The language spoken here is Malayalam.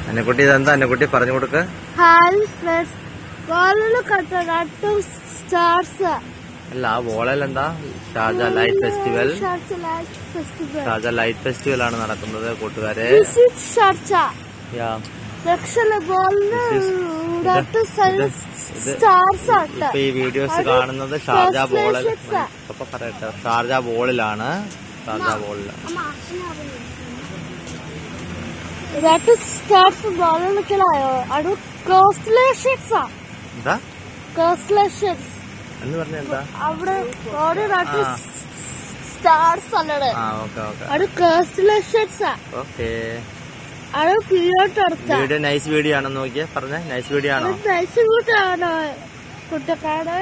അന്നക്കുട്ടി ഇതെന്താ അന്നക്കുട്ടി പറഞ്ഞു കൊടുക്ക. അല്ല ആ വോളൽ എന്താ? Sharjah light festival. Sharjah light festival ആണ് നടക്കുന്നത് കൂട്ടുകാരെ. ഇപ്പൊ ഈ വീഡിയോസ് കാണുന്നത് ഷാർജ ബോളിൽ. ഇപ്പൊ പറയട്ടെ, ഷാർജ ബോളിലാണ്. ഷാർജ ബോളിൽ എന്ന് പറഞ്ഞ എന്താ? വീഡിയോ നൈസ് വീഡിയോ ആണെന്ന് നോക്കിയേ. പറഞ്ഞ നൈസ് വീഡിയോ ആണോ? നൈസ് വീഡിയോ ആണോ കുട്ടക്കാട്?